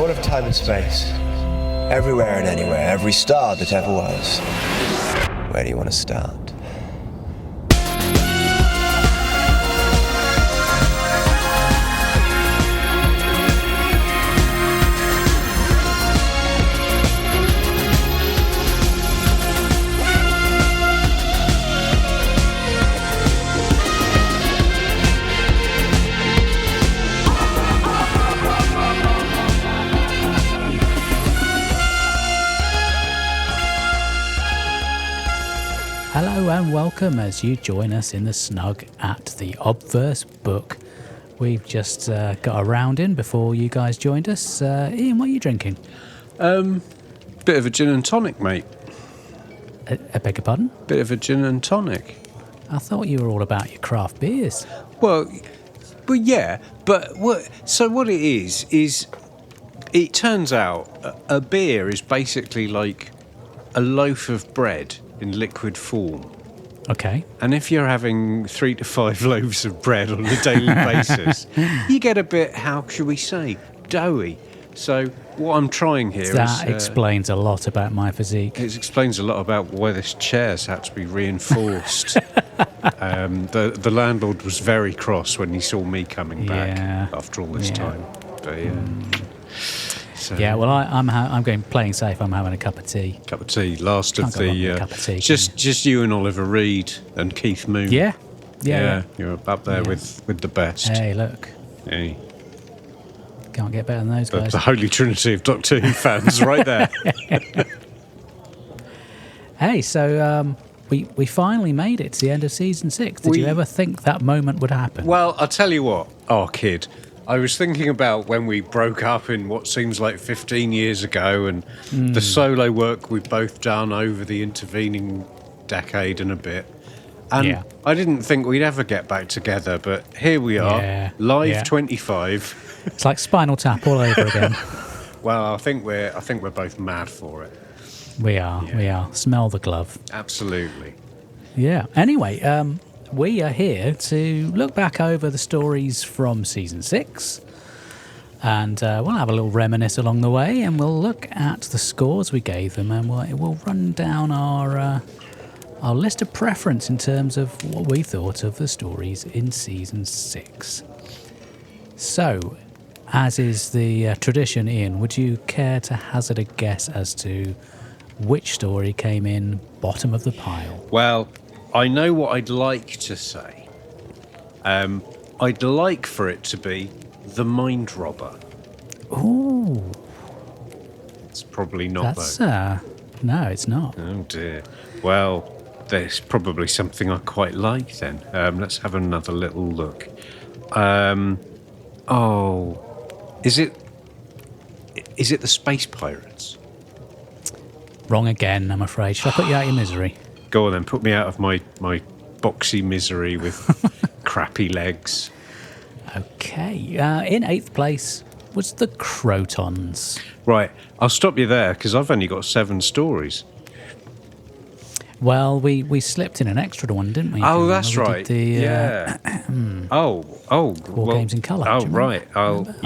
What of time and space? Everywhere and anywhere, every star that ever was. Where do you want to start? Hello and welcome as you join us in the snug at the Obverse Book. We've just got a round in before you guys joined us. Ian, what are you drinking? Bit of a gin and tonic, mate. I beg your pardon? Bit of a gin and tonic. I thought you were all about your craft beers. Well, yeah, but what it is it turns out a beer is basically like a loaf of bread in liquid form. Okay. And if you're having 3 to 5 loaves of bread on a daily basis, you get a bit, how should we say, doughy. So what I'm trying here that explains a lot about my physique. It explains a lot about why this chair's had to be reinforced. The landlord was very cross when he saw me coming back after all this time. But So, well, I'm going playing safe. I'm having a cup of tea. Cup of tea, last Can't of go wrong with the a cup of tea, just you and Oliver Reed and Keith Moon. Yeah. You're up there with the best. Hey, look, Hey. can't get better than those guys. The holy trinity of Doctor Who fans, right there. Hey, so we finally made it to the end of season 6. Did you ever think that moment would happen? Well, I'll tell you what, kid. I was thinking about when we broke up in what seems like 15 years ago and the solo work we've both done over the intervening decade and a bit. And I didn't think we'd ever get back together, but here we are, live 25. It's like Spinal Tap all over again. Well, I think we're both mad for it. We are. Smell the glove. Absolutely. Yeah. Anyway, we are here to look back over the stories from season 6, and we'll have a little reminisce along the way, and we'll look at the scores we gave them, and we'll run down our list of preference in terms of what we thought of the stories in season 6. So, as is the tradition, Ian, would you care to hazard a guess as to which story came in bottom of the pile? Well, I know what I'd like to say. I'd like for it to be The Mind Robber. Ooh. It's probably not, though. No, it's not. Oh, dear. Well, there's probably something I quite like then. Let's have another little look. Is it The Space Pirates? Wrong again, I'm afraid. Shall I put you out of your misery? Go on then, put me out of my boxy misery with crappy legs. Okay. In 8th place was The Crotons. Right, I'll stop you there because I've only got 7 stories. Well, we slipped in an extra one, didn't we? Oh, that's right. Did War Games in Colour. Oh, right. All right.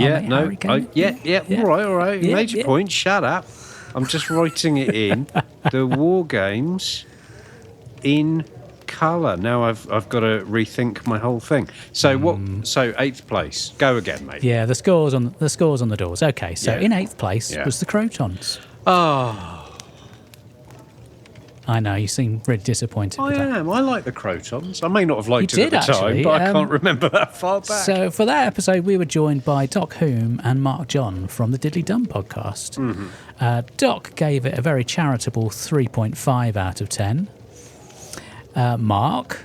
You made your point. Shut up. I'm just writing it in. The War Games in Colour. Now I've got to rethink my whole thing. So So 8th place. Go again, mate. Yeah, the scores on the doors. Okay, so in 8th place was The Crotons. Oh, I know, you seem really disappointed with that. I am. I like The Crotons. I may not have liked You it at did, the time, actually. but I can't remember that far back. So for that episode, we were joined by Doc Hume and Mark John from the Diddly Dum podcast. Doc gave it a very charitable 3.5 out of 10. Mark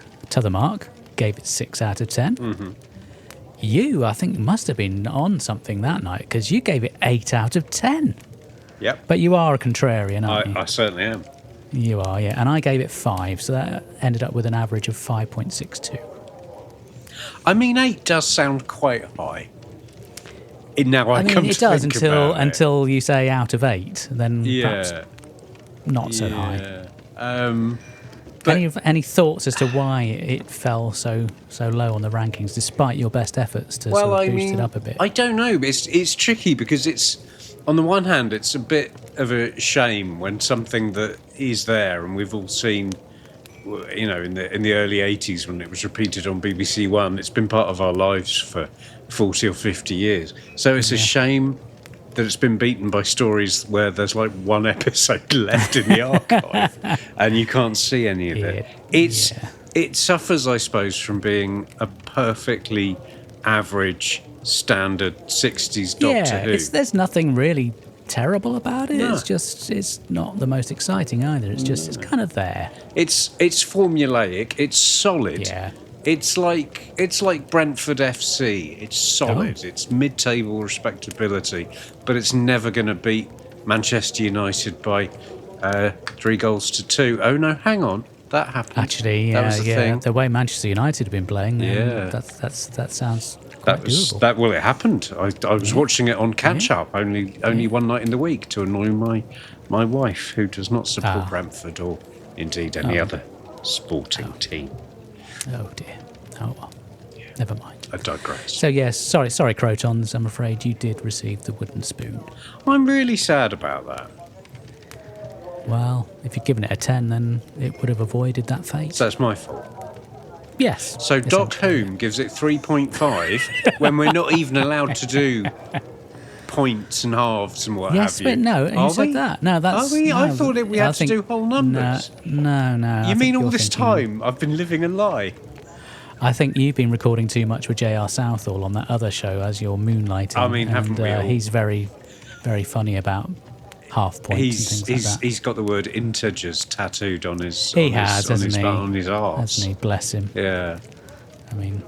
gave it 6 out of 10. You, I think, must have been on something that night because you gave it 8 out of 10. Yep. But you are a contrarian, aren't you? I certainly am. You are, yeah. And I gave it 5, so that ended up with an average of 5.62. I mean, 8 does sound quite high. Now I come it to does think about it. until you say out of 8, then perhaps not so high. But any thoughts as to why it fell so low on the rankings, despite your best efforts to sort of boost it up a bit? I don't know. It's tricky because on the one hand, it's a bit of a shame when something that is there, and we've all seen, you know, in the early 80s when it was repeated on BBC One, it's been part of our lives for 40 or 50 years. So it's a shame that it's been beaten by stories where there's like one episode left in the archive and you can't see any of it. It suffers, I suppose, from being a perfectly average, standard 60s Doctor Who. There's nothing really terrible about it. No. It's not the most exciting either. It's just it's kind of there. It's formulaic. It's solid. Yeah. It's like Brentford FC. It's solid. It's mid-table respectability, but it's never going to beat Manchester United by 3-2. Oh no, hang on, that happened. Actually, that was the thing. the way Manchester United have been playing, that sounds quite doable. It happened. I was watching it on catch up only one night in the week to annoy my wife, who does not support Brentford or indeed any other sporting team. Oh dear. Oh well. Never mind. I digress. So yes, sorry, Crotons. I'm afraid you did receive the wooden spoon. I'm really sad about that. Well, if you'd given it a 10, then it would have avoided that fate. So that's my fault. Yes. So Doc Whom gives it 3.5 when we're not even allowed to do points and halves and what have you. Yes, but no, you said that. No, that's... Are we? No, I thought we had to do whole numbers. No. You mean all this time I've been living a lie? I think you've been recording too much with J.R. Southall on that other show as you're moonlighting. I mean, haven't we all? He's very, very funny about half points and things like that. He's got the word integers tattooed on his on his arse. Hasn't he? Bless him. Yeah. I mean,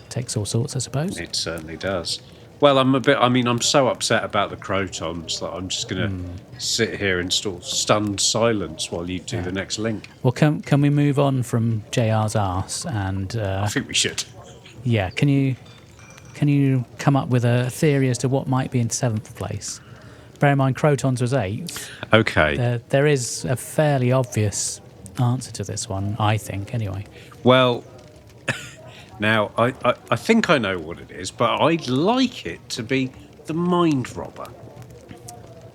takes all sorts, I suppose. It certainly does. Well, I'm so upset about the Crotons that I'm just going to sit here in stunned silence while you do the next link. Well, can we move on from JR's arse and... I think we should. Yeah, can you come up with a theory as to what might be in 7th place? Bear in mind, Crotons was 8th. Okay. There is a fairly obvious answer to this one, I think, anyway. Well... Now, I think I know what it is, but I'd like it to be the Mind Robber.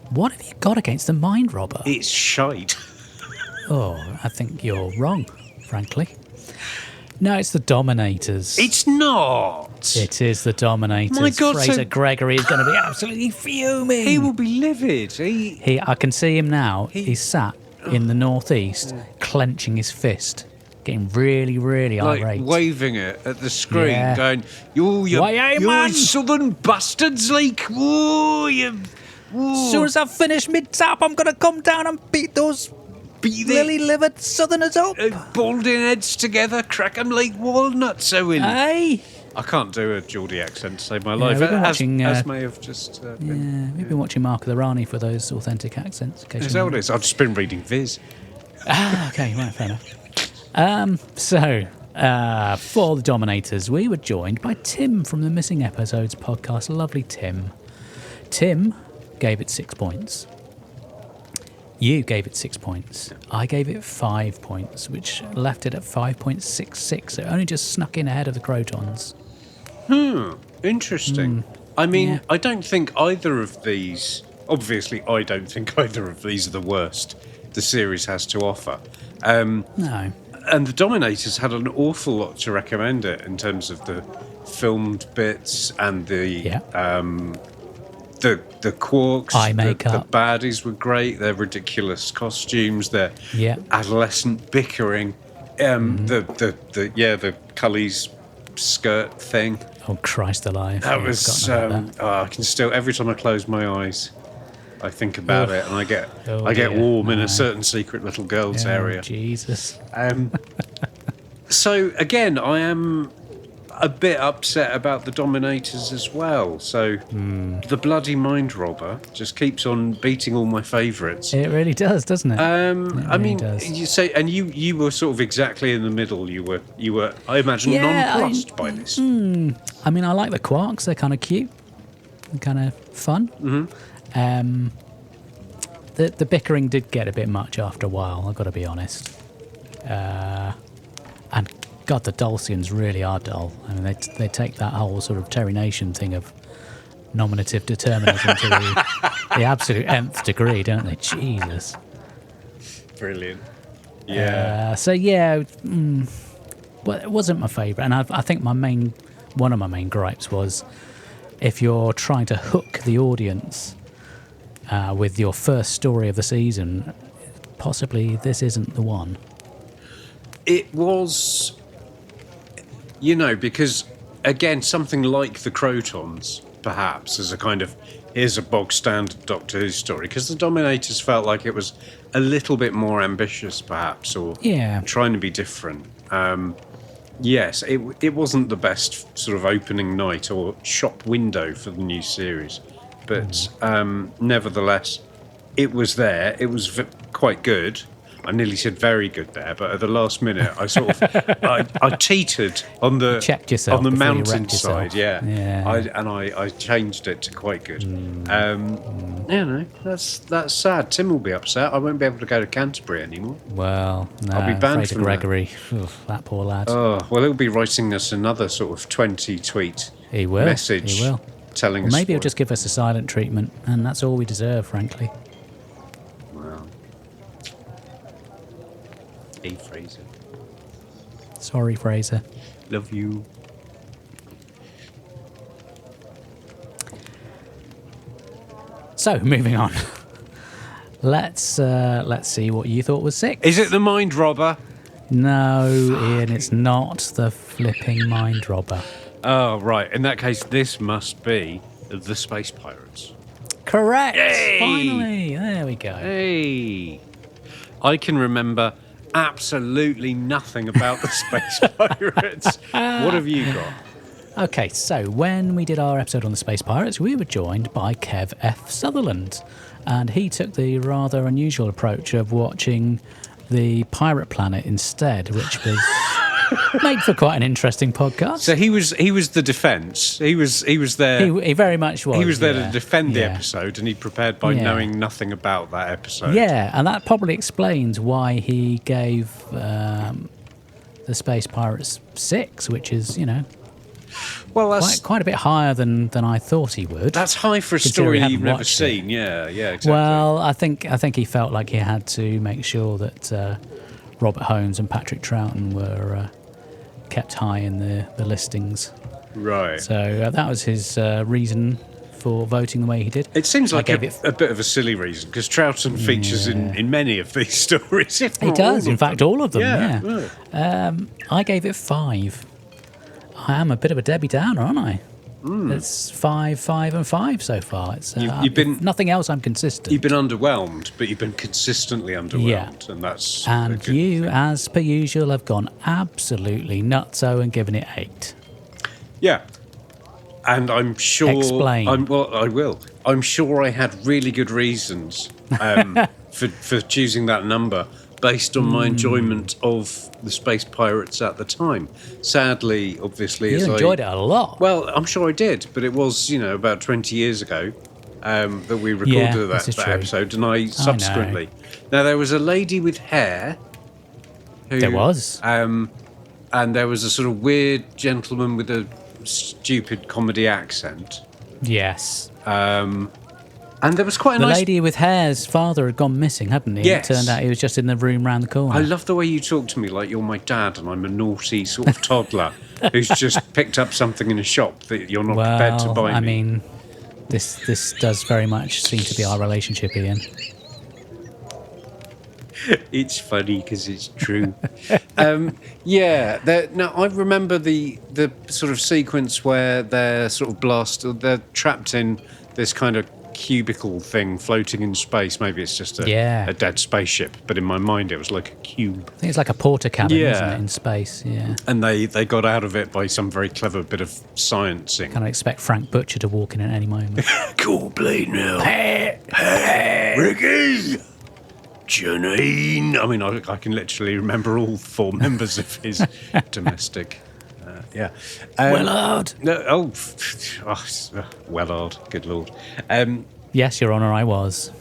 What have you got against the Mind Robber? It's shite. Oh, I think you're wrong, frankly. No, it's the Dominators. It's not. It is the Dominators. My God, Fraser Gregory is going to be absolutely fuming. He will be livid. I can see him now. He's sat in the northeast, clenching his fist. Getting really, really irate. Waving it at the screen, going, you man? southern bastards, like, whoa, you... As soon as I've finished mid-tap, I'm going to come down and beat those lily-livered southerners up. Balding heads together, crack 'em like walnuts, Owen. Hey! I can't do a Geordie accent to save my life, we've been watching, as may have just been. We've been watching Mark of the Rani for those authentic accents. Is that what it is? I've just been reading Viz. Okay, right, fair enough. For the Dominators, we were joined by Tim from the Missing Episodes podcast. Lovely Tim. Tim gave it 6 points. You gave it 6 points. I gave it 5 points, which left it at 5.66. So it only just snuck in ahead of the Crotons. Interesting. I mean, I don't think either of these... Obviously, I don't think either of these are the worst the series has to offer. No. And the Dominators had an awful lot to recommend it in terms of the filmed bits and the quarks. Eye makeup. The baddies were great. Their ridiculous costumes. Their adolescent bickering. The Cully's skirt thing. Oh Christ alive! That was. I can still, every time I close my eyes, I think about it, and I get warm in a certain secret little girl's area. Jesus. So again, I am a bit upset about the Dominators as well. So the bloody Mind Robber just keeps on beating all my favourites. It really does, doesn't it? I mean, you say, and you were sort of exactly in the middle. You were, I imagine, nonplussed by this. I mean, I like the Quarks. They're kind of cute, and kind of fun. Mm-hmm. The bickering did get a bit much after a while, I've got to be honest. And God, the Dulcians really are dull. I mean, they take that whole sort of Terry Nation thing of nominative determinism to the absolute nth degree, don't they? Jesus. Brilliant. Yeah. Well, it wasn't my favourite, and I think one of my main gripes was if you're trying to hook the audience with your first story of the season, possibly this isn't the one. It was, because, again, something like the Crotons, perhaps, as a kind of, here's a bog standard Doctor Who story, because the Dominators felt like it was a little bit more ambitious, perhaps, or trying to be different. Yes, it wasn't the best sort of opening night or shop window for the new series, but nevertheless, it was there. It was quite good. I nearly said very good there, but at the last minute, I sort of I teetered on the checked yourself on the before you wrecked mountainside. yourself. Yeah. I changed it to quite good. That's sad. Tim will be upset. I won't be able to go to Canterbury anymore. Well, no, I'll be banned Fraser from Gregory. Oof, that poor lad. Oh well, he'll be writing us another sort of 20 tweet message. He will. Telling Or us. maybe he'll just give us a silent treatment, and that's all we deserve, frankly. Well, hey Fraser, Sorry, Fraser. love you. So, moving on. Let's see what you thought was 6. Is it the Mind Robber? No, Ian, it's not the flipping mind robber. Oh, right. In that case, this must be the Space Pirates. Correct. Yay! Finally, there we go. Hey. I can remember absolutely nothing about the Space Pirates. What have you got? Okay, so when we did our episode on the Space Pirates, we were joined by Kev F. Sutherland, and he took the rather unusual approach of watching the Pirate Planet instead, which was made for quite an interesting podcast. So he was the defence. He was there. He very much was. He was there to yeah. defend the Yeah. episode, and he prepared by Yeah. knowing nothing about that episode. Yeah, and that probably explains why he gave the Space Pirates 6, which is, Well, that's quite a bit higher than I thought he would. that's high for a Considering story I you've haven't never watched seen. Yeah, exactly. Well, I think he felt like he had to make sure that Robert Holmes and Patrick Troughton were kept high in the listings. Right. So that was his reason for voting the way he did. It seems like I a gave bit of a silly reason, because Troughton features in many of these stories. If He not does, all in of fact, them. all of them, yeah. I gave it 5. I am a bit of a Debbie Downer, aren't I? It's 5, 5, and 5 so far. It's You've been- if nothing else. I'm consistent. You've been underwhelmed, but you've been consistently underwhelmed, and that's a And good you, thing. as per usual, have gone absolutely nutso and given it 8. Yeah. And I'm sure... Explain. I will. I'm sure I had really good reasons for choosing that number based on my enjoyment of the Space Pirates at the time. Sadly, obviously... You enjoyed it a lot. Well, I'm sure I did, but it was, about 20 years ago that we recorded this is that true. episode, and I subsequently... Now, there was a lady with hair... Who, There was. and there was a sort of weird gentleman with a stupid comedy accent. Yes. And there was quite a The nice... lady with hair's father had gone missing, hadn't he? Yes. It turned out he was just in the room round the corner. I love the way you talk to me like you're my dad and I'm a naughty sort of toddler who's just picked up something in a shop that you're not prepared to buy me. I mean, this does very much seem to be our relationship, Ian. It's funny because it's true. Now I remember the sort of sequence where they're sort of they're trapped in this kind of cubicle thing floating in space. Maybe it's just a dead spaceship, but in my mind it was like a cube. I think it's like a porter cabin, Yeah. isn't it, in space? Yeah. And they got out of it by some very clever bit of sciencing. Kind of expect Frank Butcher to walk in at any moment. Cool blade now. Hey, Ricky! Janine! I mean, I can literally remember all 4 members of his domestic... Willard! Wellard, good lord. Yes, Your Honour, I was.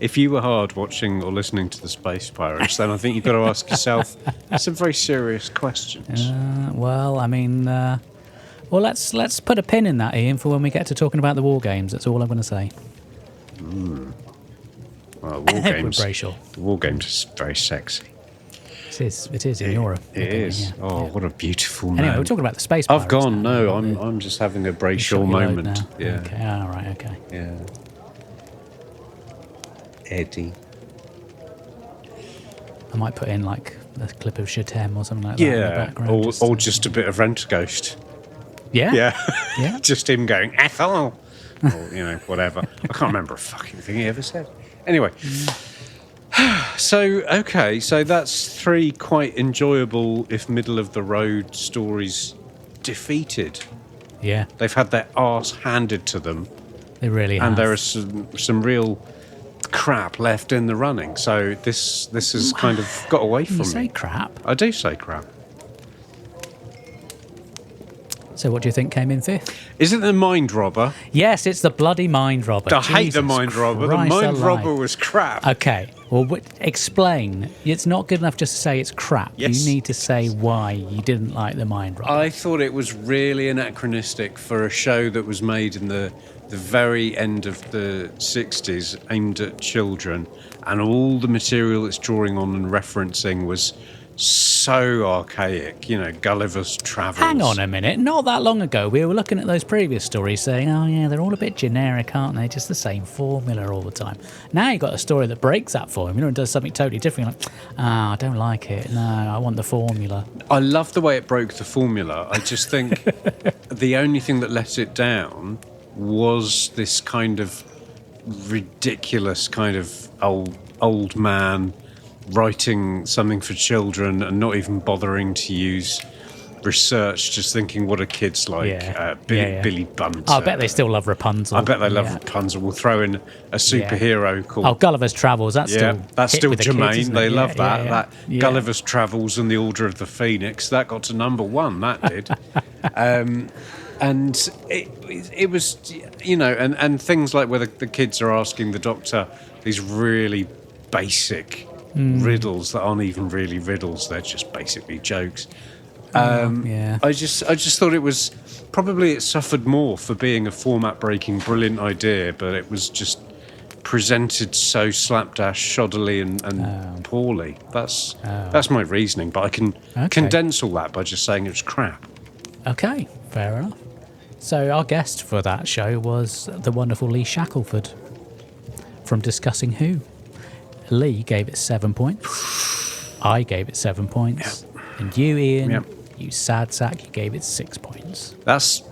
If you were hard watching or listening to the Space Pirates, then I think you've got to ask yourself some very serious questions. Well, I mean, Well, let's put a pin in that, Ian, for when we get to talking about the war games. That's all I'm going to say. Well, war games. We're very sure. The war games is very sexy. It is in Europe. It is. Yeah, oh, yeah. what a beautiful man. Anyway, we're talking about the space I've pirates gone. now. No, I'm just having a Brayshaw moment. Now. Yeah. Okay. All right. Okay. Yeah. Eddie. I might put in like a clip of Shatem or something like that in the Yeah. background. Or just a bit of Rent a Ghost. Yeah. Yeah. Yeah. Just him going, Ethel. Or, whatever. I can't remember a fucking thing he ever said. Anyway. So that's 3 quite enjoyable, if middle-of-the-road stories defeated. Yeah. They've had their arse handed to them, They really have. and there is some real crap left in the running. So this has kind of got away from You say me. crap. I do say crap. So what do you think came in 5th? Is it the Mind Robber? Yes, it's the bloody Mind Robber. I hate the Jesus Mind Robber. The Christ Mind alive. Robber was crap. Okay, well, explain. It's not good enough just to say it's crap. Yes. You need to say why you didn't like the Mind Robber. I thought it was really anachronistic for a show that was made in the very end of the 60s, aimed at children, and all the material it's drawing on and referencing was so archaic, Gulliver's Travels. Hang on a minute. Not that long ago, we were looking at those previous stories saying, oh, yeah, they're all a bit generic, aren't they? Just the same formula all the time. Now you've got a story that breaks that formula and does something totally different. You're like, I don't like it. No, I want the formula. I love the way it broke the formula. I just think the only thing that let it down was this kind of ridiculous kind of old man writing something for children and not even bothering to use research, just thinking what are kids like. Yeah. Billy Bunter. I bet they still love Rapunzel. I bet they love Rapunzel. We'll throw in a superhero called... Gulliver's Travels. That's still hit germane. The kids, they isn't it? love that. Yeah. Gulliver's Travels and the Order of the Phoenix. That got to number 1. That did. And it was, and things like where the kids are asking the doctor these really basic riddles that aren't even really riddles. They're just basically jokes. I just thought it suffered more for being a format-breaking, brilliant idea, but it was just presented so slapdash, shoddily and poorly. That's my reasoning, but I can condense all that by just saying it was crap. Okay, fair enough. So our guest for that show was the wonderful Lee Shackelford from Discussing Who. Lee gave it 7 points. I gave it 7 points. Yep. And you, Ian, Yep. you sad sack, you gave it 6 points. That's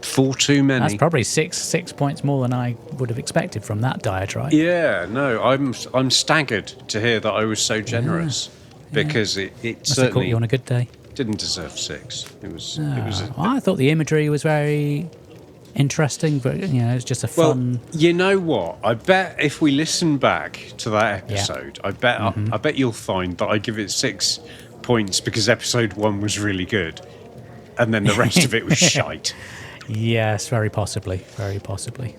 4 too many. That's probably six points more than I would have expected from that diatribe. Yeah, no, I'm staggered to hear that I was so generous because it Must have caught certainly you on a good day. didn't deserve 6. It was I thought the imagery was very interesting, but it's just a fun. Well, you know what? I bet if we listen back to that episode, I bet you'll find that I give it 6 points because episode 1 was really good, and then the rest of it was shite. Yes, very possibly. Very possibly.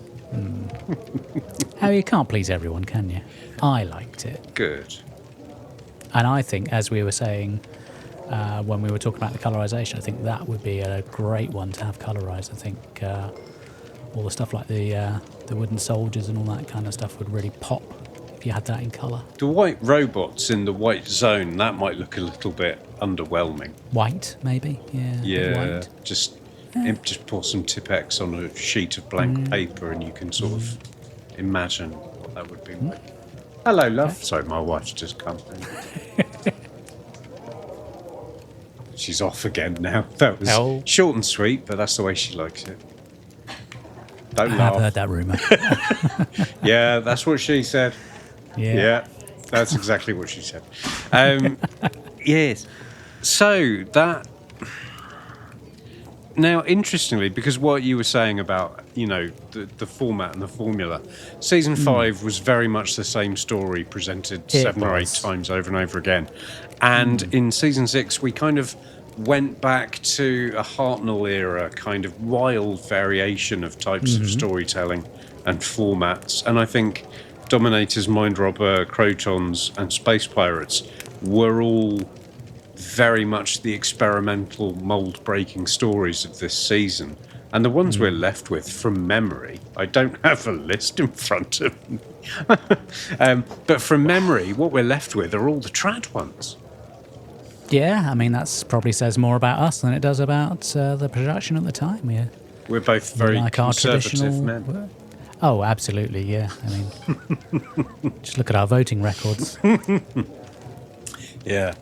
You can't please everyone, can you? I liked it. Good. And I think, as we were saying when we were talking about the colorization, I think that would be a great one to have colorized. I think all the stuff like the wooden soldiers and all that kind of stuff would really pop if you had that in color. The white robots in the white zone, that might look a little bit underwhelming. White, maybe? Yeah. Yeah, White. just pour some Tipex on a sheet of blank paper and you can sort of imagine what that would be like. Hello, love. Okay. Sorry, my wife's just come in. She's off again now. That was short and sweet, but that's the way she likes it. Don't laugh. I've heard that rumour. Yeah, that's what she said. Yeah, that's exactly what she said. Yes. So that... Now, interestingly, because what you were saying about, the format and the formula, season 5 was very much the same story presented 7 or 8 times over and over again. And in season 6, we kind of went back to a Hartnell era kind of wild variation of types of storytelling and formats. And I think Dominators, Mind Robber, Crotons and Space Pirates were all very much the experimental mould-breaking stories of this season. And the ones we're left with, from memory, I don't have a list in front of me. But from memory, what we're left with are all the trad ones. Yeah, I mean, that probably says more about us than it does about the production at the time. We're both very like our conservative traditional men. Oh, absolutely, yeah. I mean, just look at our voting records. Yeah.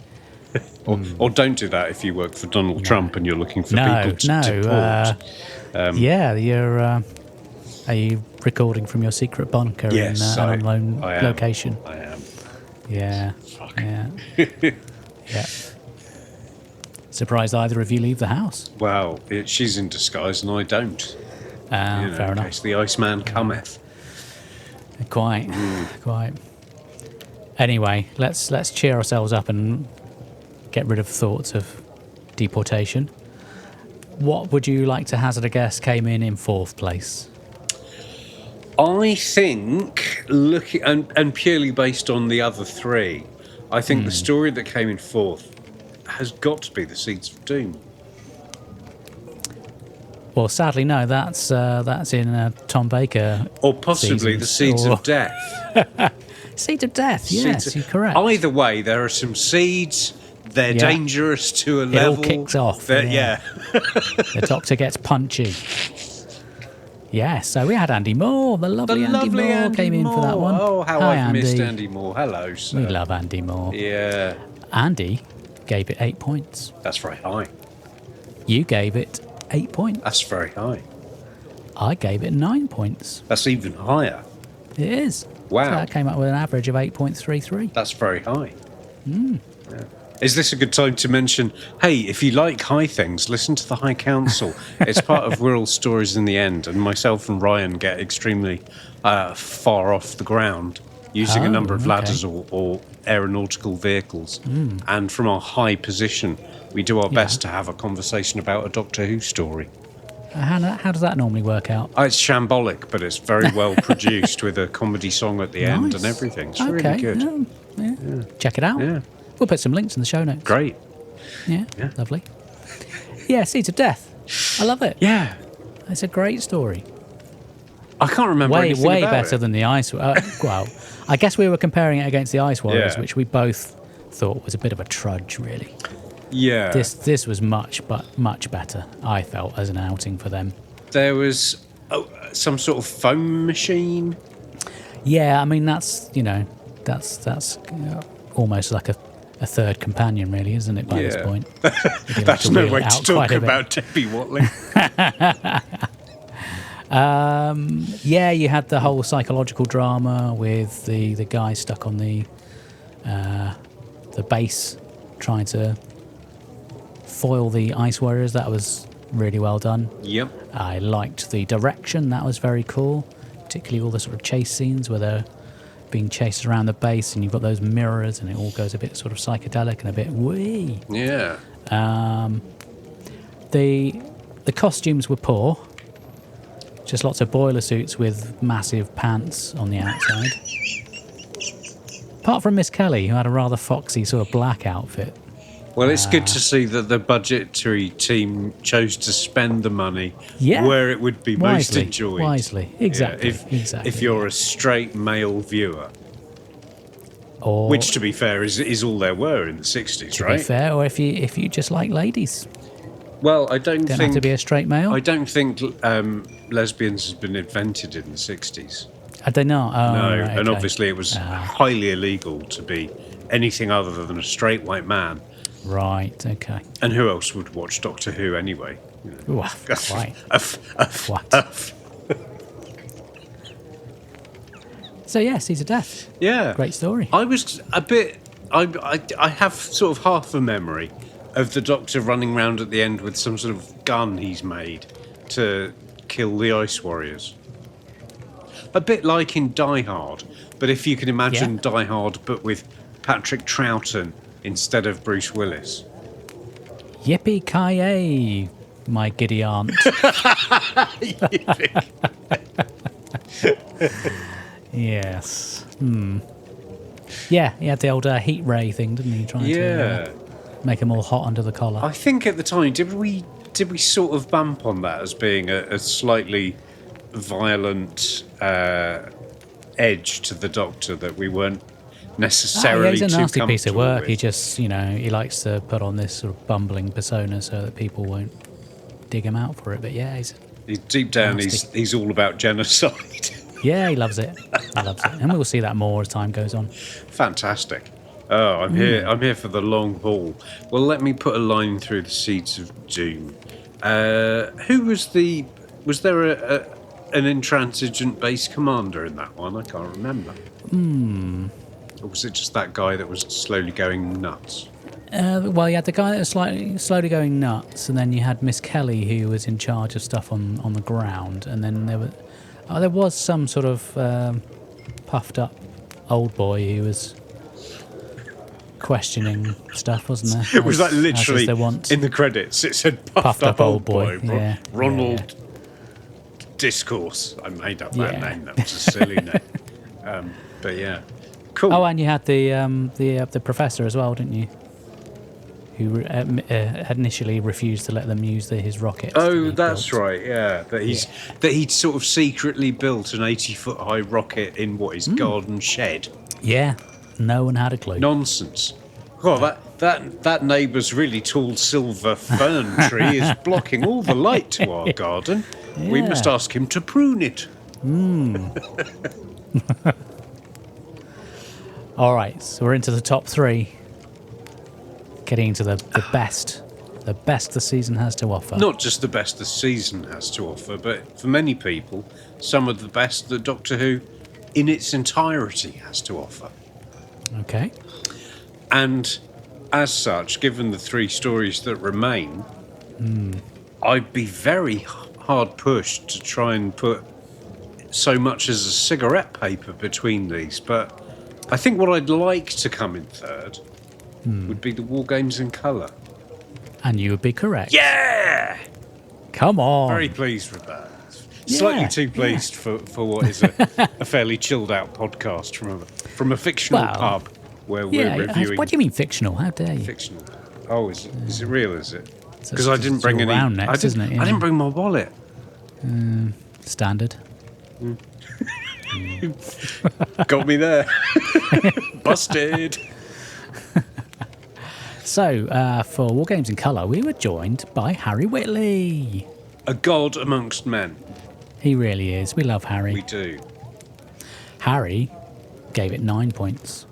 Or don't do that if you work for Donald Trump and you're looking for people to deport. Yeah, you're. Are you recording from your secret bunker in an unknown location? I am. Yeah. Fuck. Yeah. Yeah. Surprised either of you leave the house. Well, she's in disguise and I don't. Fair in enough. case the Iceman cometh. Quite. Quite. Anyway, let's cheer ourselves up and get rid of thoughts of deportation. What would you like to hazard a guess came in 4th place? I think, looking and purely based on the other 3, I think the story that came in 4th has got to be The Seeds of Doom. Well, sadly, no. That's in Tom Baker. Or possibly The Seeds of Death. Seeds of Death, yes, you're correct. Either way, there are some seeds. They're dangerous to a level. It all kicks off. Yeah. The Doctor gets punchy. Yeah, so we had Andy Moore. The lovely Andy Moore came in for that one. Oh, how Hi, I've missed Andy. Andy Moore. Hello, sir. We love Andy Moore. Yeah. Andy gave it 8 points. That's very high. You gave it 8 points. That's very high. I gave it 9 points. That's even higher. It is. Wow. So that came up with an average of 8.33. That's very high. Yeah. Is this a good time to mention, hey, if you like high things, listen to the High Council. It's part of We're All Stories in the End, and myself and Ryan get extremely far off the ground using a number of ladders or aeronautical vehicles. And from our high position, we do our best to have a conversation about a Doctor Who story. How does that normally work out? It's shambolic, but it's very well produced with a comedy song at the end and everything. It's really good. Yeah. Check it out. Yeah. We'll put some links in the show notes. Great. Yeah, lovely. Yeah, Seeds of Death. I love it. Yeah. It's a great story. I can't remember anything Way about better it. than the Ice... well, I guess we were comparing it against the Ice Warriors, which we both thought was a bit of a trudge, really. Yeah. This was much better, I felt, as an outing for them. There was some sort of foam machine. Yeah, I mean, that's almost like a third companion, really, isn't it, by this point? That's no way to talk about Debbie Watling. Yeah, you had the whole psychological drama with the guy stuck on the base trying to foil the Ice Warriors. That was really well done. Yep. I liked the direction. That was very cool, particularly all the sort of chase scenes where they're being chased around the base and you've got those mirrors and it all goes a bit sort of psychedelic and a bit wee. Yeah. The costumes were poor. Just lots of boiler suits with massive pants on the outside. Apart from Miss Kelly, who had a rather foxy sort of black outfit. Well, it's good to see that the budgetary team chose to spend the money Yeah. where it would be most enjoyed. Wisely, exactly. Yeah, exactly. If you're a straight male viewer, or, which, to be fair, is all there were in the 60s, to right? be fair, or if you just like ladies, Well, I don't don't think have to be a straight male. I don't think lesbians has been invented in the 60s. Had they not? Oh, No, right, and okay. obviously it was highly illegal to be anything other than a straight white man. Right. Okay. And who else would watch Doctor Who anyway? You know. Ooh, quite. What? So yeah, Seeds of Death. Yeah. Great story. I was a bit... I have sort of half a memory of the Doctor running around at the end with some sort of gun he's made to kill the Ice Warriors. A bit like in Die Hard, but if you can imagine Die Hard but with Patrick Troughton instead of Bruce Willis. Yippee-ki-yay, my giddy aunt. Yes. Yeah, he had the old heat ray thing, didn't he? Trying to make them all hot under the collar. I think at the time, did we sort of bump on that as being a slightly violent edge to the Doctor that we weren't necessarily he's a nasty too piece of work. with? He just, he likes to put on this sort of bumbling persona so that people won't dig him out for it. But yeah, he's Deep down, nasty. he's all about genocide. Yeah, he loves it. He loves it, and we'll see that more as time goes on. Fantastic. Oh, I'm here. I'm here for the long haul. Well, let me put a line through the Seeds of Doom. Who was the? Was there an intransigent base commander in that one? I can't remember. Or was it just that guy that was slowly going nuts? Well, you had the guy that was slowly going nuts, and then you had Miss Kelly, who was in charge of stuff on the ground, and then there was some sort of puffed up old boy who was questioning stuff, wasn't there? It was like literally there once. in the credits. It said puffed up old boy. Yeah, Ronald Discourse. I made up that Yeah. name. That was a silly name. But yeah, cool. Oh, and you had the professor as well, didn't you? Who had initially refused to let them use his rockets. Oh, that's right. Yeah, that he'd sort of secretly built an 80-foot high rocket in his garden shed. Yeah, no one had a clue. Nonsense. Well, that neighbour's really tall silver fern tree is blocking all the light to our garden. We Yeah. must ask him to prune it. All right, so we're into the top 3. Getting into the best the season has to offer. Not just the best the season has to offer, but for many people, some of the best that Doctor Who, in its entirety, has to offer. Okay. And as such, given the 3 stories that remain, I'd be very hard pushed to try and put so much as a cigarette paper between these. But I think what I'd like to come in third would be the War Games in Colour. And you would be correct. Yeah! Come on. Very pleased with that. Slightly too pleased for what is a fairly chilled out podcast from a fictional pub where we're reviewing. What do you mean fictional? How dare you? Fictional. Oh, is it real? Is it? It's Because I didn't bring any. round next, isn't it? I didn't bring my wallet. Standard. Got me there. Busted. So, for War Games in Colour, we were joined by Harry Whitley. A god amongst men. He really is. We love Harry. We do. Harry gave it 9 points.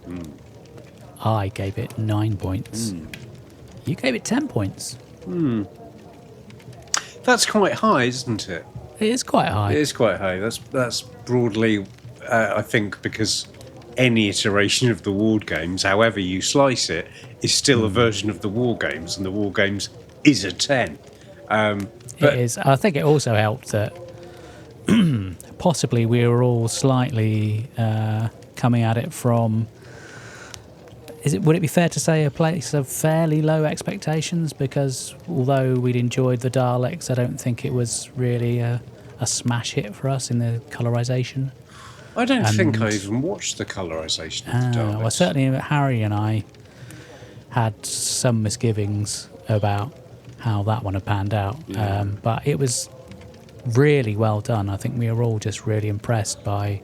I gave it 9 points. You gave it 10 points. That's quite high, isn't it? It is quite high. It is quite high. That's broadly, I think, because any iteration of the War Games, however you slice it, is still a version of the War Games, and the War Games is a 10. It is. I think it also helped that possibly we were all slightly coming at it from. Would it be fair to say a place of fairly low expectations? Because although we'd enjoyed the Daleks, I don't think it was really a smash hit for us in the colorization. I don't think I even watched the colorization of the Daleks. Well, certainly Harry and I had some misgivings about how that one had panned out. Yeah. But it was really well done. I think we were all just really impressed by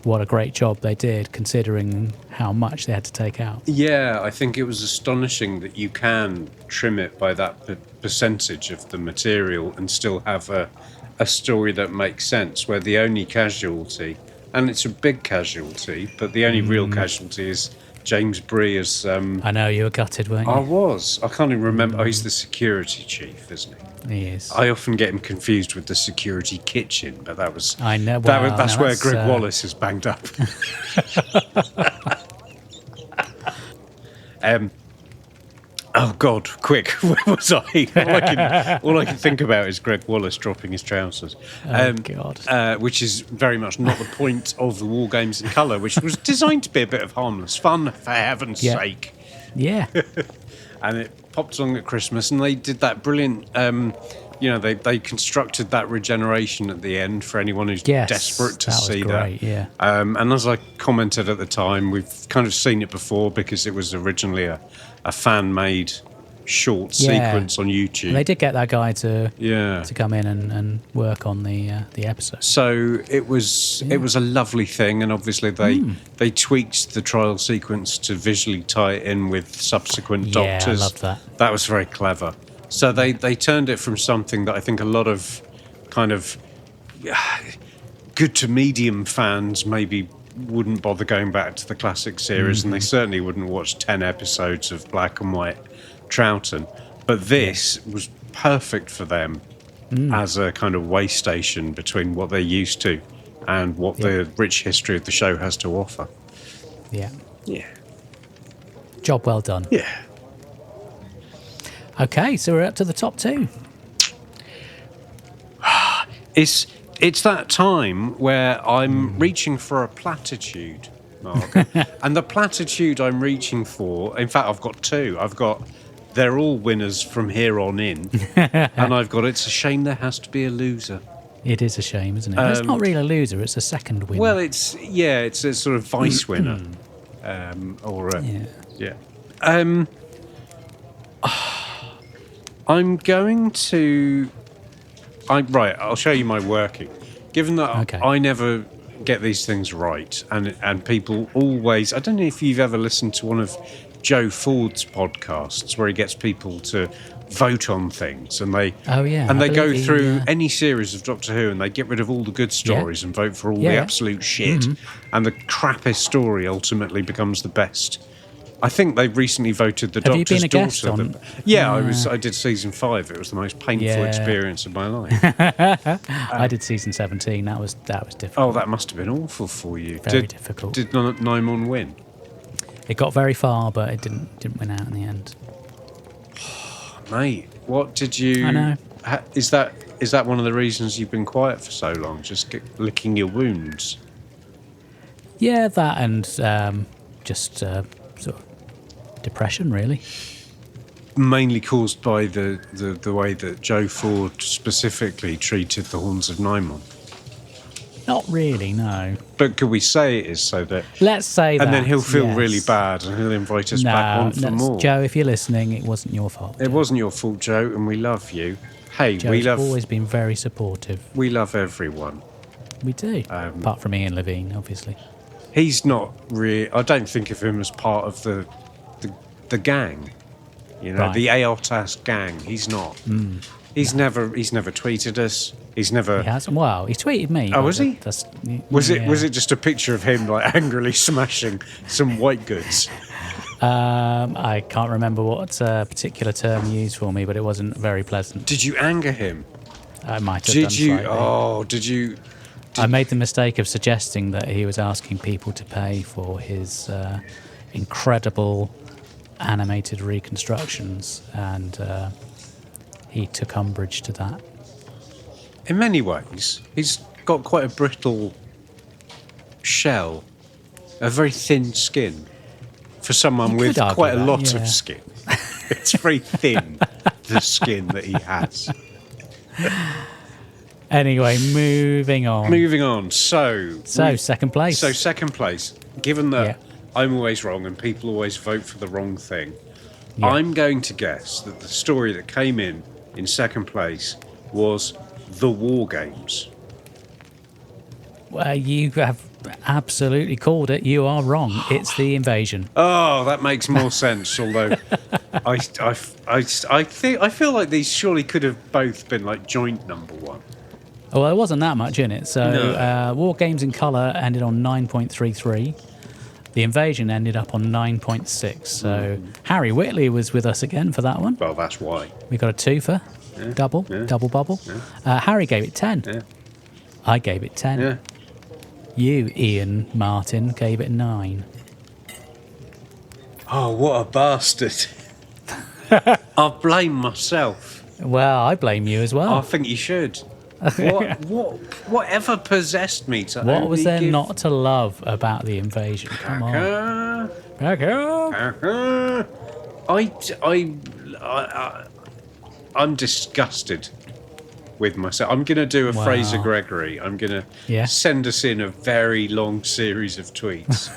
what a great job they did, considering how much they had to take out. Yeah, I think it was astonishing that you can trim it by that percentage of the material and still have a story that makes sense, where the only casualty, and it's a big casualty, but the only real casualty is James Bree as... I know, you were gutted, weren't you? I was. I can't even remember. Oh, he's the security chief, isn't he? He is. I often get him confused with the security kitchen, but that was... I know. That's where Greg Wallace is banged up. Oh God! Quick, where was I? All I can think about is Greg Wallace dropping his trousers. God! Which is very much not the point of the War Games in Colour, which was designed to be a bit of harmless fun, for heaven's sake. Yeah. And it popped along at Christmas, and they did that brilliant. They constructed that regeneration at the end for anyone who's desperate to see great, that. Yeah. And as I commented at the time, we've kind of seen it before because it was originally a fan-made short Yeah. sequence on YouTube. And they did get that guy to Yeah. come in and work on the episode. So it was a lovely thing, and obviously they tweaked the trial sequence to visually tie it in with subsequent Yeah, Doctors. I loved that. That was very clever. So they turned it from something that I think a lot of kind of good to medium fans maybe wouldn't bother going back to the classic series, and they certainly wouldn't watch 10 episodes of Black and White Troughton. But this was perfect for them as a kind of way station between what they're used to and what the rich history of the show has to offer. Yeah. Yeah. Job well done. Yeah. Okay, so we're up to the top 2. It's that time where I'm reaching for a platitude, Mark. And the platitude I'm reaching for, in fact, I've got 2. I've got they're all winners from here on in, and I've got it's a shame there has to be a loser. It is a shame, isn't it? It's not really a loser, it's a second winner. Well, it's a sort of vice winner. I'm going to... I'll show you my working. Given that I never get these things right, and people always... I don't know if you've ever listened to one of Joe Ford's podcasts where he gets people to vote on things, and they go through any series of Doctor Who, and they get rid of all the good stories and vote for all the absolute shit, and the crappiest story ultimately becomes the best. I think they recently voted the Doctor's Daughter. Guest on? I did season 5. It was the most painful experience of my life. I did season 17. That was difficult. Oh, that must have been awful for you. Very difficult. Did Naimon win? It got very far, but it didn't win out in the end. Mate, what did you... I know. Is that one of the reasons you've been quiet for so long? Just licking your wounds? Yeah, that and just sort of depression, really. Mainly caused by the way that Joe Ford specifically treated the Horns of Naimon. Not really, no. But could we say it is so that... Let's say that. And then he'll feel really bad and he'll invite us back on for more. Joe, if you're listening, it wasn't your fault. It wasn't your fault, Joe, and we love you. Hey, Joe's always been very supportive. We love everyone. We do. Apart from Iain Levine, obviously. He's not really... I don't think of him as part of the gang. You know, the AOTAS gang. He's not. He's never tweeted us. He's never... He hasn't. Well, he tweeted me. Oh, was he? Was it it just a picture of him like angrily smashing some white goods? I can't remember what particular term he used for me, but it wasn't very pleasant. Did you anger him? I might have done slightly. Oh, did you... I made the mistake of suggesting that he was asking people to pay for his incredible animated reconstructions, and he took umbrage to that. In many ways, he's got quite a brittle shell, a very thin skin for someone with quite a lot of skin. It's very thin, the skin that he has. Anyway, moving on. So second place. So second place, given that I'm always wrong and people always vote for the wrong thing, I'm going to guess that the story that came in second place was The War Games. Well, you have absolutely called it. You are wrong. It's The Invasion. Oh, that makes more sense. Although I feel like these surely could have both been like joint number one. Well, there wasn't that much in it. So War Games in colour ended on 9.33. The Invasion ended up on 9.6. So Harry Whitley was with us again for that one. Well, that's why. We got a twofer. Double bubble. Yeah. Harry gave it 10. Yeah. I gave it 10. Yeah. You, Ian Martin, gave it 9. Oh, what a bastard. I blame myself. Well, I blame you as well. I think you should. Whatever possessed me to What was there not to love about The Invasion? Come on. Back up. I'm disgusted with myself. I'm going to do a Fraser Gregory. I'm going to send us in a very long series of tweets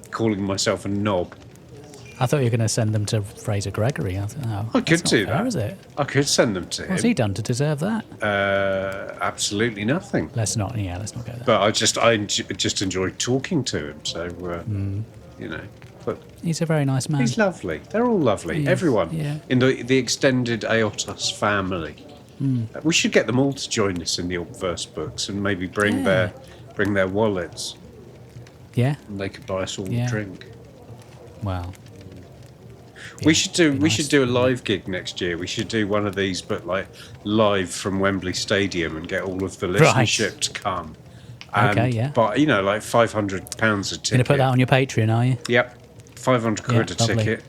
calling myself a knob. I thought you were going to send them to Fraser Gregory. I thought, oh, I could do fair, that. is it? I could send them to him. What's he done to deserve that? Absolutely nothing. Let's not go there. But I just enjoy talking to him. So you know, but He's a very nice man. he's lovely. They're all lovely. He is, Everyone yeah. in the extended Aotos family. We should get them all to join us in the Obverse books and maybe bring their wallets, Yeah. and they could buy us all Yeah. a drink. Well. We yeah, should do be we nice. should do a live gig next year. We should do one of these, but like live from Wembley Stadium, and get all of the Right. listenership to come. And, Okay, yeah. But like £500 a ticket. Going to put that on your Patreon, are you? Yep, 500 quid Yeah, a lovely. ticket.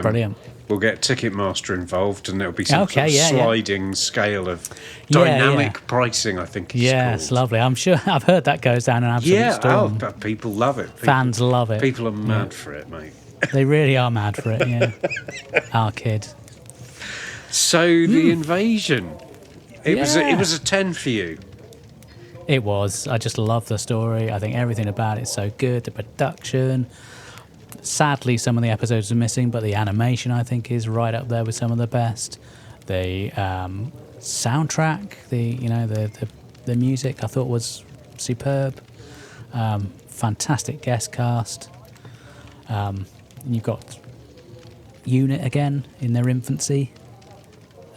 Brilliant. We'll get Ticketmaster involved, and it'll be some Okay, sort of yeah. sliding scale of Yeah, dynamic pricing. I think it's Yes, called. lovely. I'm sure I've heard that goes down an absolute Yeah, storm. but people love it. Fans love it. People are mad for it, mate. They really are mad for it, yeah. Our kid. So the invasion, it was Yeah. a 10 for you. It was. I just love the story. I think everything about it's so good. The production. Sadly, some of the episodes are missing, but the animation, I think, is right up there with some of the best. The soundtrack, the music, I thought was superb. Fantastic guest cast. You've got Unit again in their infancy,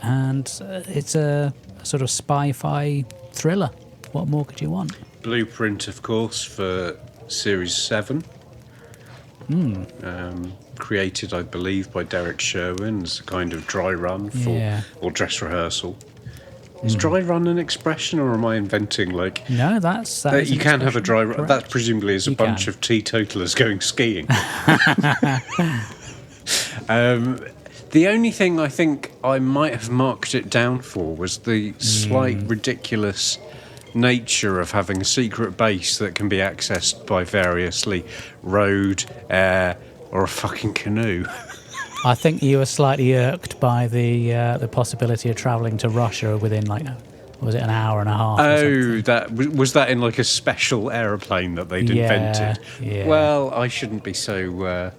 and it's a sort of spy-fi thriller. What more could you want? Blueprint, of course, for Series 7. Created, I believe, by Derek Sherwin as a kind of dry run for, Yeah. or dress rehearsal. Is dry run an expression, or am I inventing like... No, that is you an can have a expression, dry run. correct. That presumably is a You bunch can. of teetotalers going skiing. The only thing I think I might have marked it down for was the slight ridiculous nature of having a secret base that can be accessed by variously road, air, or a fucking canoe. I think you were slightly irked by the possibility of travelling to Russia within was it an hour and a half? or something? That was that in like a special aeroplane that they'd Yeah, invented. yeah. Well, I shouldn't be so. I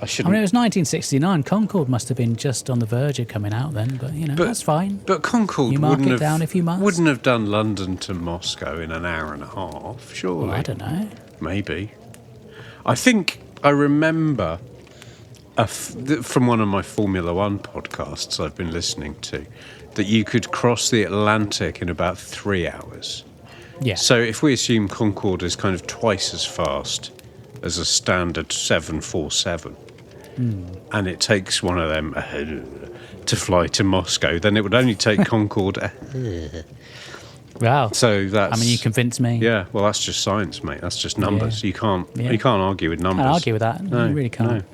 I shouldn't. mean, it was 1969. Concorde must have been just on the verge of coming out then, but that's fine. But Concorde You mark wouldn't it have, down if you must. wouldn't have done London to Moscow in an hour and a half, surely. Well, I don't know. Maybe. I think I remember from one of my Formula One podcasts I've been listening to that you could cross the Atlantic in about 3 hours. Yeah. So if we assume Concorde is kind of twice as fast as a standard 747, and it takes one of them to fly to Moscow, then it would only take Concorde. Wow. So that's. I mean, you convinced me. Yeah, well, that's just science, mate. That's just numbers. Yeah. You can't argue with numbers. Can't argue with that. No, You really can't.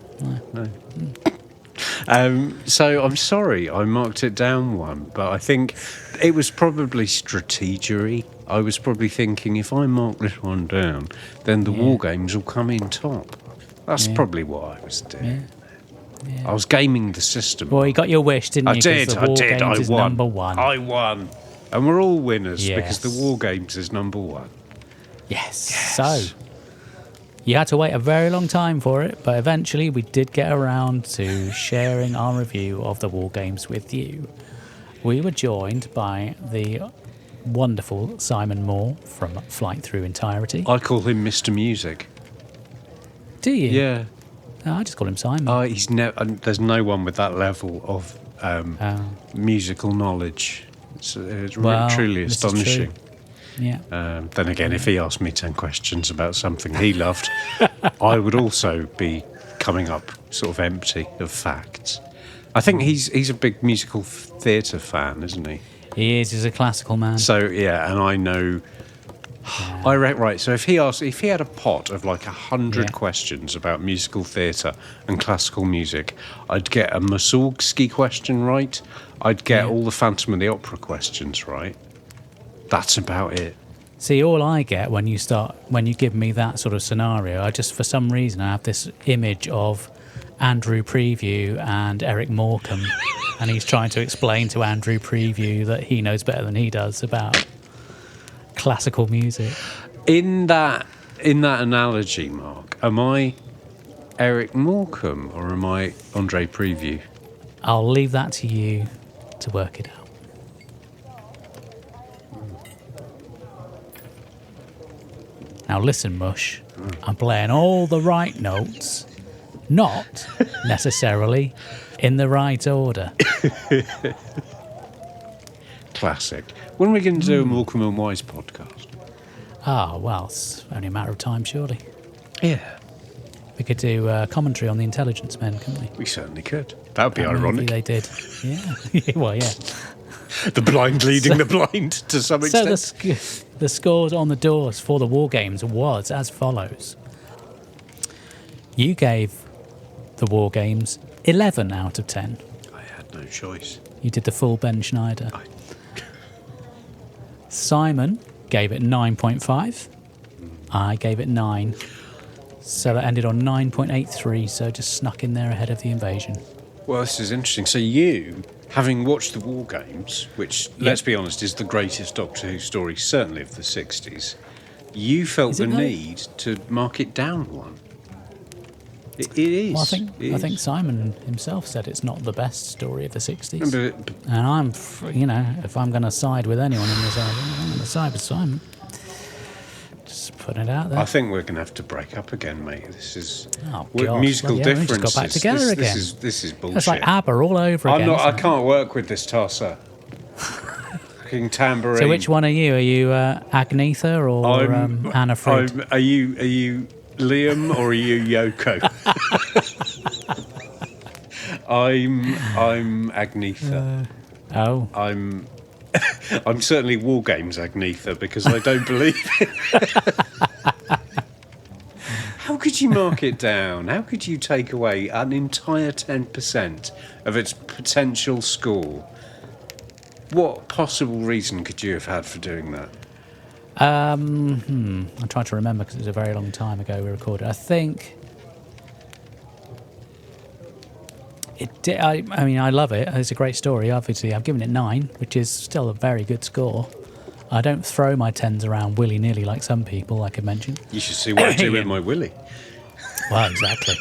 No. So I'm sorry I marked it down one, but I think it was probably strategery. I was probably thinking if I mark this one down, then the war games will come in top. That's probably what I was doing. Yeah. I was gaming the system. Well, you got your wish, didn't you? I 'Cause did. the I War did. Games I is won. number one. I won. And we're all winners because the Yes. war games is number one. Yes. So, you had to wait a very long time for it, but eventually we did get around to sharing our review of the War Games with you. We were joined by the wonderful Simon Moore from Flight Through Entirety. I call him Mr. Music. Do you? Yeah. Oh, I just call him Simon. He's there's no one with that level of musical knowledge. It's Well, truly this is astonishing. true. Yeah. Then again, if he asked me 10 questions about something he loved, I would also be coming up sort of empty of facts. I think he's a big musical theatre fan, isn't he? He is. He's a classical man. So yeah, and I know. Right. So if he had a pot of like 100 questions about musical theatre and classical music, I'd get a Mussorgsky question right. I'd get all the Phantom of the Opera questions right. That's about it. See, all I get when you give me that sort of scenario, I just, for some reason, I have this image of Andrew Preview and Eric Morecambe, and he's trying to explain to Andrew Preview that he knows better than he does about classical music. In that analogy, Mark, am I Eric Morecambe, or am I Andre Preview? I'll leave that to you to work it out. Now listen, Mush. I'm playing all the right notes, not necessarily in the right order. Classic. When are we going to do a Morecambe and Wise podcast? Well, it's only a matter of time, surely. Yeah. We could do commentary on the Intelligence Men, couldn't we? We certainly could. That would be That movie ironic. They did. Yeah. Well, yeah. The blind leading the blind to some extent. So the scores on the doors for the War Games was as follows. You gave the War Games 11 out of 10. I had no choice. You did the full Ben Schneider. Simon gave it 9.5. I gave it 9. So that ended on 9.83, so just snuck in there ahead of the Invasion. Well, this is interesting. So you, having watched the War Games, which, let's be honest, is the greatest Doctor Who story, certainly of the 60s, you felt the need to mark it down one. It is. Well, I think Simon himself said it's not the best story of the 60s. But And I'm, if I'm going to side with anyone in this argument, I'm going to side with Simon. Just putting it out there. I think we're going to have to break up again, mate. This is God. musical Well, yeah, we differences. just got back together again. This is bullshit. It's like ABBA all over again. I can't work with this tosser. Fucking tambourine. So which one are you? Are you Agnetha or Anna Frid? Are you Liam or are you Yoko? I'm Agnetha. I'm certainly War Games Agnetha because I don't believe it. How could you mark it down? How could you take away an entire 10% of its potential score? What possible reason could you have had for doing that? I'm trying to remember because it was a very long time ago we recorded. I think it did. I mean, I love it. It's a great story. Obviously, I've given it 9, which is still a very good score. I don't throw my 10s around willy-nilly like some people, I could mention. You should see what I do with my willy. Well, exactly.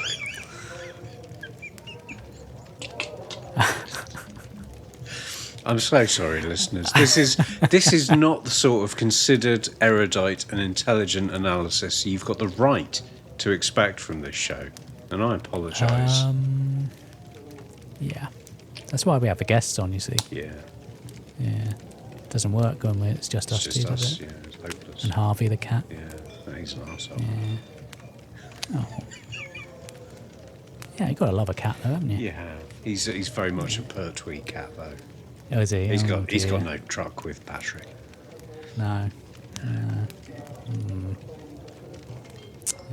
I'm so sorry, listeners. This is not the sort of considered, erudite and intelligent analysis you've got the right to expect from this show. And I apologise. Yeah. That's why we have the guests on, you see. Yeah. Yeah. Doesn't work when it's just us two, does it? Yeah, it's hopeless. And Harvey the cat. Yeah, he's an arsehole. Yeah. Oh. Yeah, you've got to love a cat, though, haven't you? Yeah. He's very much a Pertwee cat, though. Oh, is he? He's got dear. no truck with Patrick. No.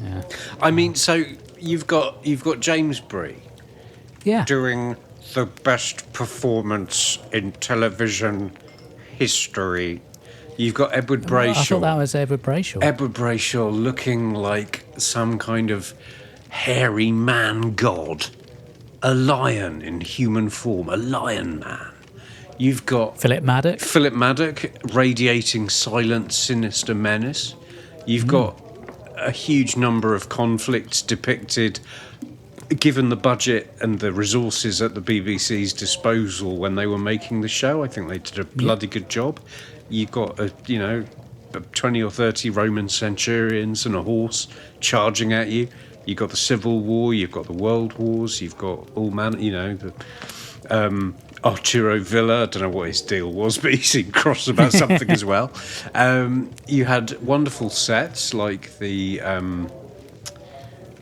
Yeah. I mean, so you've got James Bree doing the best performance in television history. You've got Edward Brayshaw. I thought that was Edward Brayshaw. Edward Brayshaw looking like some kind of hairy man god, a lion in human form, a lion man. You've got Philip Maddock radiating silent, sinister menace. You've got a huge number of conflicts depicted, given the budget and the resources at the BBC's disposal when they were making the show. I think they did a bloody good job. You've got 20 or 30 Roman centurions and a horse charging at you. You've got the Civil War. You've got the World Wars. You've got all Arturo Villa, I don't know what his deal was, but he seemed cross about something as well. You had wonderful sets like the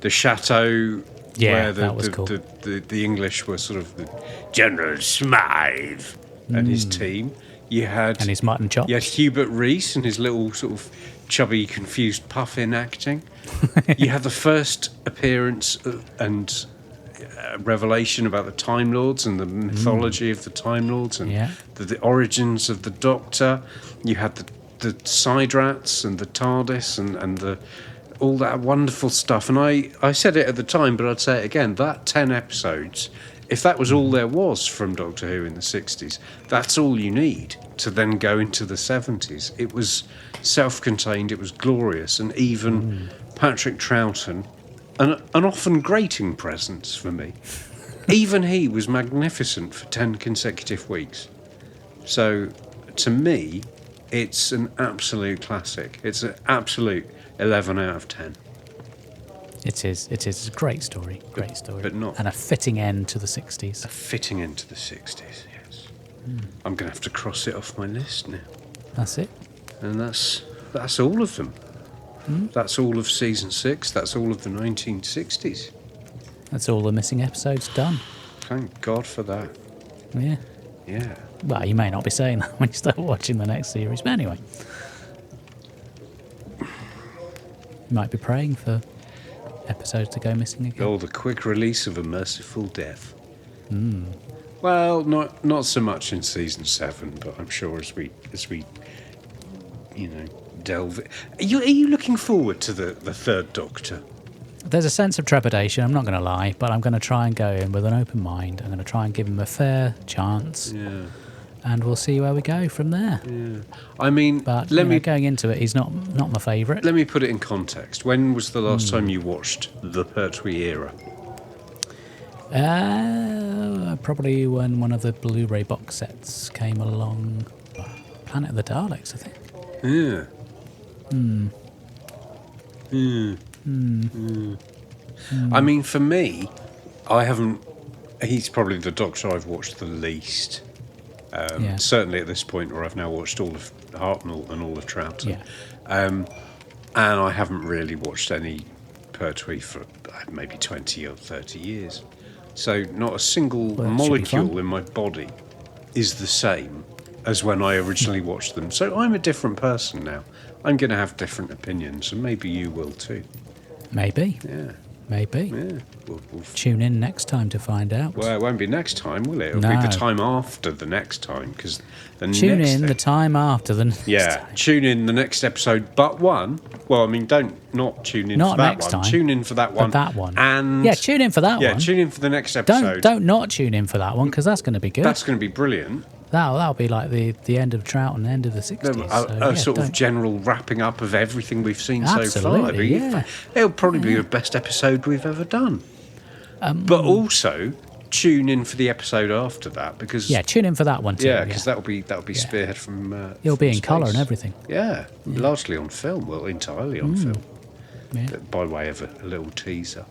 chateau, where the English were sort of the General Smythe and his team. And his mutton chops. You had Hubert Rees and his little sort of chubby, confused puffin acting. You had the first appearance and revelation about the Time Lords and the mythology of the Time Lords and the origins of the Doctor. You had the side rats and the TARDIS and the all that wonderful stuff. And I said it at the time, but I'd say it again. That 10 episodes, if that was all there was from Doctor Who in the 60s, that's all you need to then go into the 70s. It was self-contained, it was glorious, and even Patrick Troughton an often grating presence for me. Even he was magnificent for 10 consecutive weeks. So, to me, it's an absolute classic. It's an absolute 11 out of 10. It is. It is a great story. Great story. But not... And a fitting end to the 60s. A fitting end to the 60s, yes. I'm going to have to cross it off my list now. That's it. And that's all of them. That's all of season 6. That's all of the 1960s. That's all the missing episodes done. Thank God for that. Yeah. Yeah. Well, you may not be saying that when you start watching the next series, but anyway. You might be praying for episodes to go missing again. Oh, the quick release of a merciful death. Well, not so much in season 7, but I'm sure as we delve. Are you looking forward to the third Doctor? There's a sense of trepidation, I'm not going to lie, but I'm going to try and go in with an open mind. I'm going to try and give him a fair chance. Yeah. And we'll see where we go from there. Yeah. I mean, But going into it, he's not my favourite. Let me put it in context. When was the last time you watched the Pertwee era? Probably when one of the Blu-ray box sets came along. Planet of the Daleks, I think. Yeah. I mean, for me, he's probably the Doctor I've watched the least. Certainly at this point where I've now watched all of Hartnell and all of Troughton. Yeah. And I haven't really watched any Pertwee for maybe 20 or 30 years. So not a single molecule in my body is the same as when I originally watched them. So I'm a different person now. I'm going to have different opinions, and maybe you will too. Maybe. Yeah. Maybe. Yeah. We'll Tune in next time to find out. Well, it won't be next time, will it? It'll be the time after the next time, because Tune in the time after the next time. Tune in the next episode, but one. Well, I mean, not tune in Not for that next one. time, Tune in for that one. For that one. And yeah, tune in for that one. Yeah, tune in for the next episode. Don't not tune in for that one, because that's going to be good. That's going to be brilliant. That'll be like the end of Troughton, end of the 60s. A sort of general wrapping up of everything we've seen so far. Absolutely, yeah. It'll probably be the best episode we've ever done. But also tune in for the episode after that, because tune in for that one too. Yeah, because that'll be spearhead from. It'll be in space. colour and everything. Yeah, largely on film. Well, entirely on film. Yeah. By way of a little teaser.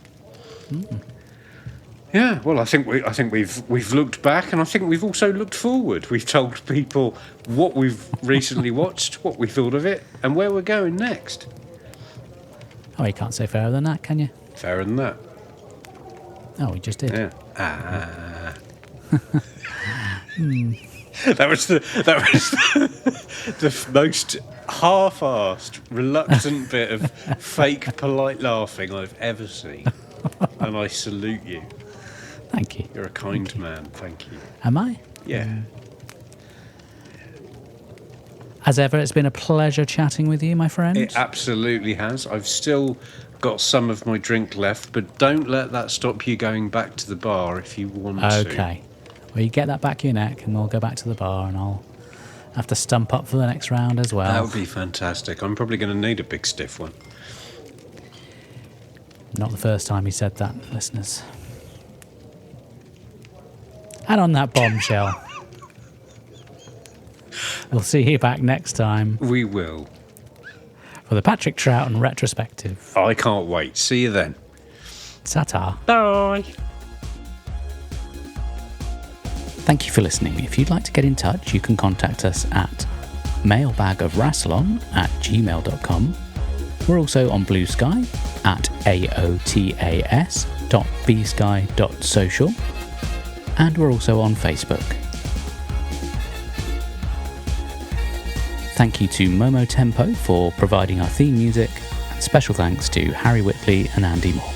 Yeah, well, I think we've looked back, and I think we've also looked forward. We've told people what we've recently watched, what we thought of it, and where we're going next. Oh, you can't say fairer than that, can you? Fairer than that. Oh, we just did. Yeah. That was the most half-assed, reluctant bit of fake polite laughing I've ever seen, and I salute you. Thank you. You're a kind man. Thank you. Am I? Yeah. As ever, it's been a pleasure chatting with you, my friend. It absolutely has. I've still got some of my drink left, but don't let that stop you going back to the bar if you want to. Okay. Well, you get that back your neck, and we'll go back to the bar, and I'll have to stump up for the next round as well. That would be fantastic. I'm probably going to need a big stiff one. Not the first time he said that, listeners. And on that bombshell, we'll see you back next time We will. for the Patrick Troughton retrospective. I can't wait. See you then. Ta-ta. Bye. Thank you for listening. If you'd like to get in touch, you can contact us at mailbagofrassilon@gmail.com. We're also on Blue Sky at aotas.bsky.social. And we're also on Facebook. Thank you to Momo Tempo for providing our theme music, and special thanks to Harry Whitley and Andy Moore.